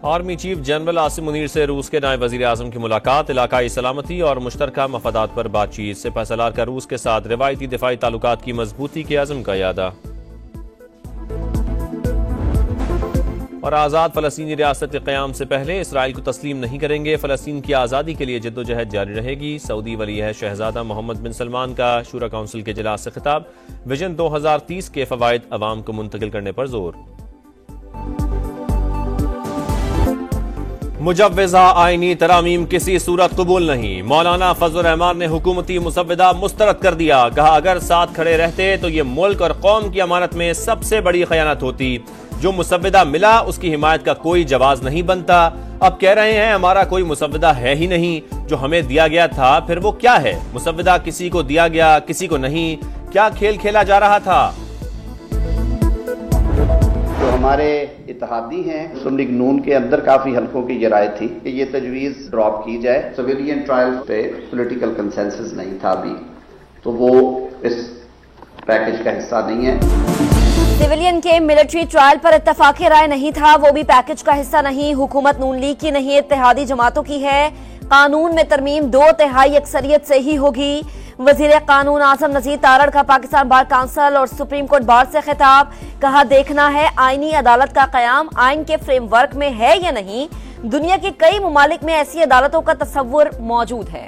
Army chief general Asim Munir से रूस के नायब वजीर आजम की मुलाकात, इलाकाई सलामती और मुश्तरका मफादात पर बातचीत। सिपहसालार का रूस के साथ रिवायती दिफाई ताल्लुकात की मजबूती के अज़म का यादा। और आज़ाद फ़लस्तीनी रियासत के क़याम से पहले इसराइल को तस्लीम नहीं करेंगे, फ़लस्तीन की आज़ादी के लिए जद्दोजहद जारी रहेगी। सऊदी वली शहजादा मोहम्मद बिन सलमान का शूरा काउंसिल के इजलास से खिताब, विजन 2030 के फ़वाइद अवाम को मुंतकिल करने पर जोर। मुजव्वज़ा आईनी तरामीम किसी सूरत कबूल नहीं, मौलाना फजल रहमान ने हुकूमती मुसव्वदा मुस्तरद कर दिया। कहा अगर साथ खड़े रहते तो ये मुल्क और कौम की अमानत में सबसे बड़ी खयानत होती। जो मुसव्वदा मिला उसकी हिमायत का कोई जवाज नहीं बनता। अब कह रहे हैं हमारा कोई मुसव्वदा है ही नहीं, जो हमें दिया गया था फिर वो क्या है? मुसव्वदा किसी को दिया गया किसी को नहीं, क्या खेल खेला जा रहा था? जो हमारे इत्तेहादी हैं मुस्लिम लीग नून के अंदर काफी हल्कों की ये राय थी कि ये तजवीज ड्रॉप की जाए। सिविलियन ट्रायल पे पॉलिटिकल कंसेंसस नहीं था अभी, तो वो इस पैकेज का हिस्सा नहीं है। सिविलियन के मिलिट्री ट्रायल पर इत्तफाक़ी राय नहीं था, वो भी पैकेज का हिस्सा नहीं। हुकूमत नून लीग की नहीं, इत्तेहादी जमातों की है। कानून में तरमीम 2/3 अक्सरियत से ही होगी। वजीर कानून आजम नजीर तारड़ का पाकिस्तान बार काउंसिल और सुप्रीम कोर्ट बार से खिताब। कहा देखना है आईनी अदालत का कयाम आइन के फ्रेमवर्क में है या नहीं। दुनिया के कई मुमालिक में ऐसी अदालतों का तस्वुर मौजूद है।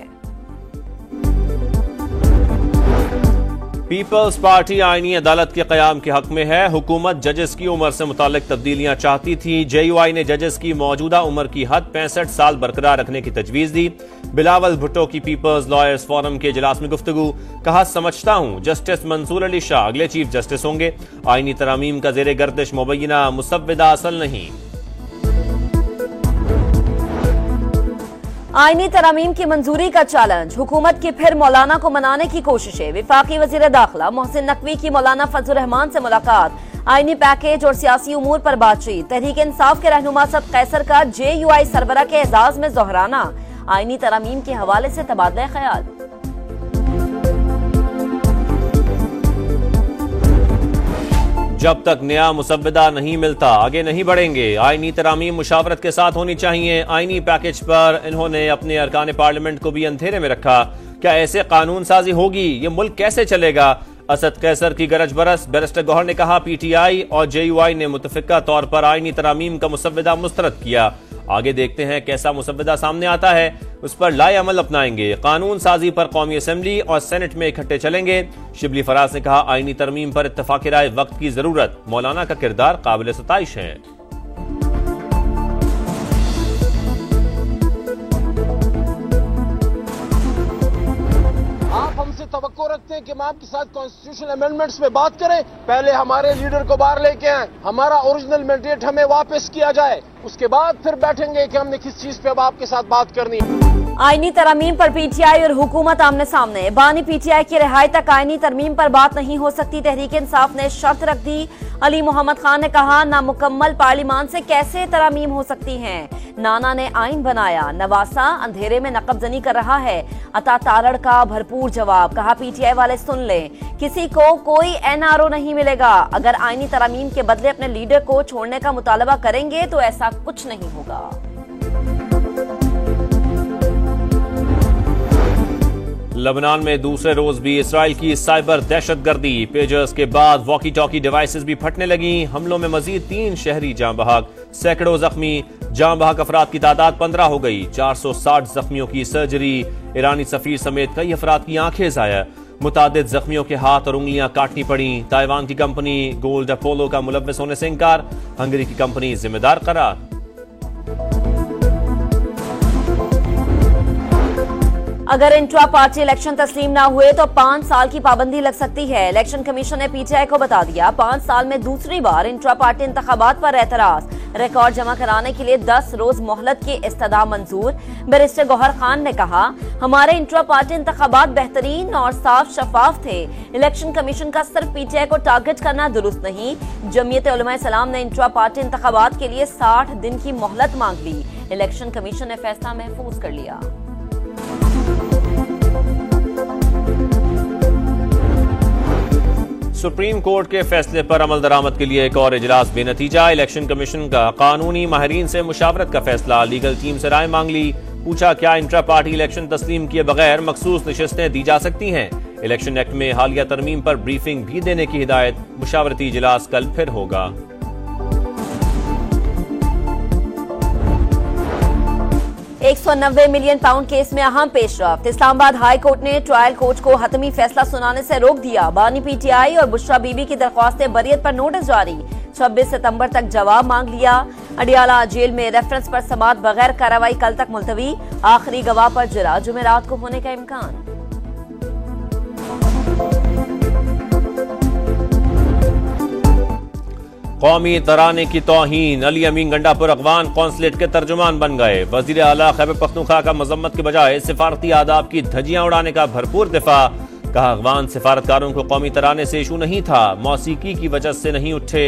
पीपल्स पार्टी आईनी अदालत के कयाम के हक में है। हुकूमत जजेस की उम्र से मुतालिक तब्दीलियां चाहती थी। JUI ने जजेस की मौजूदा उम्र की हद 65 साल बरकरार रखने की तजवीज दी। बिलावल भुट्टो की पीपल्स लॉयर्स फोरम के इजलास में गुफ्तगू। कहा समझता हूं जस्टिस मंसूर अली शाह अगले चीफ जस्टिस होंगे। आईनी तरामीम का जेर गर्दिश मुबैना मुसव्वदा असल नहीं। आईनी तरामीम की मंजूरी का चैलेंज, हुकूमत की फिर मौलाना को मनाने की कोशिशें। विफाकी वजीर दाखिला मोहसिन नकवी की मौलाना फजल रहमान से मुलाकात। आईनी पैकेज और सियासी उमूर पर बातचीत। तहरीक इंसाफ के रहनुमा सद कैसर का JUI सरबरा के एजाज में जोहराना। आईनी तरामीम के हवाले से तबादला ख्याल। जब तक नया मुसव्वदा नहीं मिलता आगे नहीं बढ़ेंगे। आईनी तरामीम मुशावरत के साथ होनी चाहिए। आईनी पैकेज पर इन्होंने अपने अरकान पार्लियामेंट को भी अंधेरे में रखा। क्या ऐसे कानून साजी होगी? ये मुल्क कैसे चलेगा? असद कैसर की गरज बरस। बैरिस्टर गौहर ने कहा PTI और JUI ने मुतफिका तौर पर आईनी तरामीम का मुसव्वदा मुस्तरद किया। आगे देखते हैं कैसा मुसव्वदा सामने आता है, उस पर लाए अमल अपनाएंगे। कानून साजी पर कौमी असेंबली और सेनेट में इकट्ठे चलेंगे। शिबली फराज ने कहा आईनी तरमीम पर इत्तफाक़ी राय वक्त की जरूरत। मौलाना का किरदार काबिल सताइश है। हमसे तवक्को रखते हैं कि हम आपके साथ कॉन्स्टिट्यूशनल अमेंडमेंट्स पे बात करें। पहले हमारे लीडर को बाहर लेके आए, हमारा ओरिजिनल मैंडेट हमें वापस किया जाए, उसके बाद फिर बैठेंगे कि हमने किस चीज पे अब आपके साथ बात करनी है। आईनी तरमीम पर PTI और हुकूमत आमने सामने। बानी PTI की रिहाई तक आईनी तरमीम पर बात नहीं हो सकती। तहरीक इंसाफ ने शर्त रख दी। अली मोहम्मद खान ने कहा नामुकम्मल पार्लिमान से कैसे तरमीम हो सकती हैं। नाना ने आइन बनाया, नवासा अंधेरे में नकबजनी कर रहा है। अता तारड़ का भरपूर जवाब। कहा PTI वाले सुन लें, किसी को कोई NRO नहीं मिलेगा। अगर आईनी तरमीम के बदले अपने लीडर को छोड़ने का मुतालबा करेंगे तो ऐसा कुछ नहीं होगा। लबनान में दूसरे रोज भी इसराइल की साइबर दहशतगर्दी। पेजर्स के बाद वॉकी टॉकी डिवाइसेस भी फटने लगी। हमलों में मजीद 3 शहरी जाँ बहक, सैकड़ों जख्मी। जाँ बहक अफराद की तादाद 15 हो गई। 460 जख्मियों की सर्जरी। ईरानी सफीर समेत कई अफराद की आंखें ज़ाया। मुतादिद जख्मियों के हाथ और उंगलियां काटनी पड़ी। ताइवान की कंपनी गोल्ड अपोलो का मुलव्वस होने से इनकार। हंगरी की कंपनी जिम्मेदार करार। अगर इंट्रा पार्टी इलेक्शन तस्लीम ना हुए तो 5 साल की पाबंदी लग सकती है। इलेक्शन कमीशन ने PTI को बता दिया 5 साल में दूसरी बार इंट्रा पार्टी इंतखाबात पर एतराज। रिकॉर्ड जमा कराने के लिए 10 रोज मोहलत की इस्तदा मंजूर। बैरिस्टर गौहर खान ने कहा हमारे इंट्रा पार्टी इंतखाबात बेहतरीन और साफ शफाफ थे। इलेक्शन कमीशन का सिर्फ PTI को टारगेट करना दुरुस्त नहीं। जमीयत उलमा इस्लाम ने इंट्रा पार्टी इंतखाबात के लिए 60 दिन की मोहलत मांग ली। इलेक्शन कमीशन ने फैसला महफूज कर लिया। सुप्रीम कोर्ट के फैसले पर अमल दरामद के लिए एक और इजलास बेनतीजा। इलेक्शन कमीशन का कानूनी माहिरीन से मुशावरत का फैसला। लीगल टीम से राय मांग ली। पूछा क्या इंट्रा पार्टी इलेक्शन तस्लीम किए बगैर मखसूस नशिस्तें दी जा सकती हैं। इलेक्शन एक्ट में हालिया तरमीम पर ब्रीफिंग भी देने की हिदायत। मुशावरती इजलास कल फिर होगा। £190 मिलियन केस में अहम पेशरफ्त। इस्लामाबाद हाई कोर्ट ने ट्रायल कोर्ट को हतमी फैसला सुनाने से रोक दिया। बानी पीटीआई और बुशरा बीबी की दरख्वास्तें बरियत पर नोटिस जारी। 26 सितंबर तक जवाब मांग लिया। अडियाला जेल में रेफरेंस पर समाअत बगैर कार्रवाई कल तक मुलतवी। आखिरी गवाह पर जिरा जुमेरात को होने का इम्कान। कौमी तराने की तौहीन। अली अमीन गंडापुर अफगान कौंसलेट के तर्जुमान बन गए। वजीर आला खैबर पख्तूनख्वा का मजम्मत के बजाय सिफारती आदाब की धज्जियां उड़ाने का भरपूर दिफा। कहा अफगान सिफारतकारों को कौमी तराने से इशू नहीं था, मौसीकी की वजह से नहीं उठे।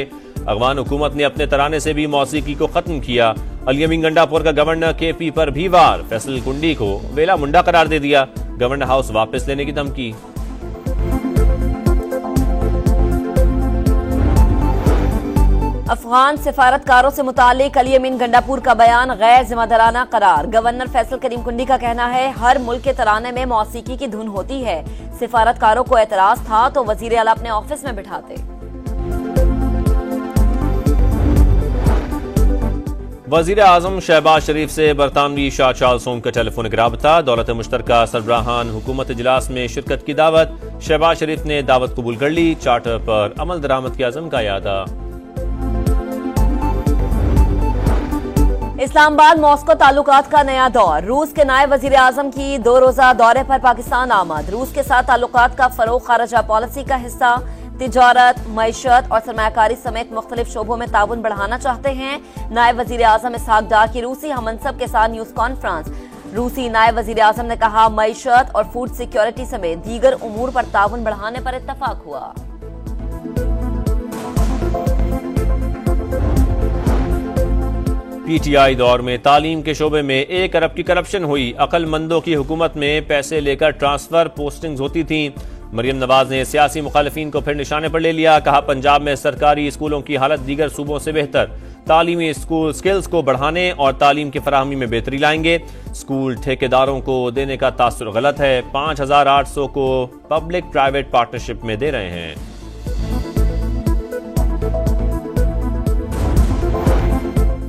अफगान हुकूमत ने अपने तराने से भी मौसीकी को खत्म किया। अली अमीन गंडापुर का गवर्नर केपी पर भी वार। फैसल कुंडी को वेला मुंडा करार दे दिया। गवर्नर हाउस वापस लेने की धमकी। अफगान सिफारतकारों से मुतालिक अली अमीन गंडापुर का बयान गैर जिम्मेदाराना करार। गवर्नर फैसल करीम कुंडी का कहना है हर मुल्क के तराने में मौसीकी की धुन होती है। सिफारतकारों को एतराज था तो वजीर आला अपने ऑफिस में बिठाते। वजीर आजम शहबाज शरीफ से बरतानवी शाह चार्ल्स होम का टेलीफोनिक राबता। दौलत मुश्तरका सरबराहान हुकूमत इजलास में शिरकत की दावत। शहबाज शरीफ ने दावत कबूल कर ली। चार्टर पर अमल दरामद के अज़म का यादा। इस्लामाबाद मॉस्को ताल्लुकात का नया दौर। रूस के नायब वजीर आजम की 2 रोजा दौरे पर पाकिस्तान आमद। रूस के साथ ताल्लुकात का फरोग खारजा पॉलिसी का हिस्सा। तिजारत, मईशत और सरमायाकारी समेत मुख्तलिफ शोबों में ताउन बढ़ाना चाहते हैं। नायब वजीर आजम इसहाक डार की रूसी हममनसब के साथ न्यूज कॉन्फ्रेंस। रूसी नायब वजीर आजम ने कहा मईशत और फूड सिक्योरिटी समेत दीगर उमूर पर ताउन बढ़ाने पर इत्तफाक हुआ। पीटीआई दौर में तालीम के शोबे में 1 अरब की करप्शन हुई। अक्लमंदों की हुकूमत में पैसे लेकर ट्रांसफर पोस्टिंग्स होती थी। मरियम नवाज ने सियासी मुखालिफिन को फिर निशाने पर ले लिया। कहा पंजाब में सरकारी स्कूलों की हालत दीगर सूबों से बेहतर। तालीमी स्कूल स्किल्स को बढ़ाने और तालीम की फराहमी में बेहतरी लाएंगे। स्कूल ठेकेदारों को देने का तासुर गलत है। 5800 को पब्लिक प्राइवेट पार्टनरशिप में दे रहे हैं।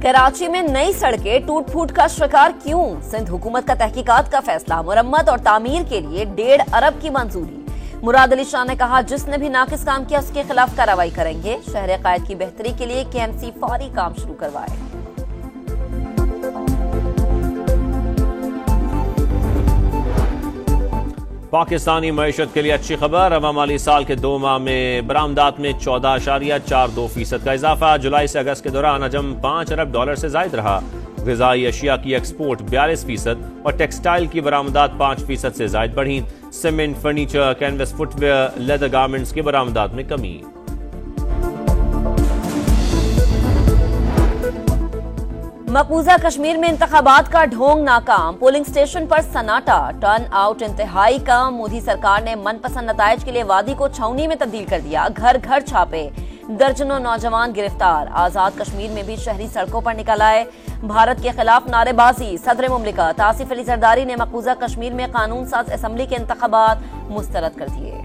कराची में नई सड़कें टूट फूट का शिकार क्यों? सिंध हुकूमत का तहकीकात का फैसला। मुरम्मत और तामीर के लिए 1.5 अरब की मंजूरी। मुराद अली शाह ने कहा जिसने भी नाकिस काम किया उसके खिलाफ कार्रवाई करेंगे। शहर कायद की बेहतरी के लिए केएमसी फौरी काम शुरू करवाए। पाकिस्तानी मईशत के लिए अच्छी खबर। रवा माली साल के 2 माह में बरामदात में 14.42% का इजाफा। जुलाई से अगस्त के दौरान अजम $5 अरब से जायद रहा। ग़िज़ाई अशिया की एक्सपोर्ट 42% और टेक्सटाइल की बरामदात 5% से जायद बढ़ी। Cement, furniture, canvas, footwear, leather garments की बरामदात में कमी। मकबूजा कश्मीर में इंतखाबात का ढोंग नाकाम। पोलिंग स्टेशन पर सन्नाटा। टर्न आउट इंतहाई कम। मोदी सरकार ने मनपसंद नताइज के लिए वादी को छावनी में तब्दील कर दिया। घर घर छापे। दर्जनों नौजवान गिरफ्तार। आजाद कश्मीर में भी शहरी सड़कों पर निकल आए। भारत के खिलाफ नारेबाजी। सदर मुमलिकत आसिफ अली जरदारी ने मकबूजा कश्मीर में कानून साज असम्बली के इंतखाबात मुस्तरद कर दिए।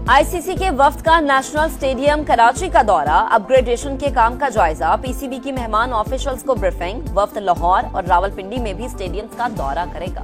आईसीसी के वफ्द का नेशनल स्टेडियम कराची का दौरा। अपग्रेडेशन के काम का जायजा। पीसीबी की मेहमान ऑफिशियल्स को ब्रीफिंग। वफ्द लाहौर और रावलपिंडी में भी स्टेडियम का दौरा करेगा।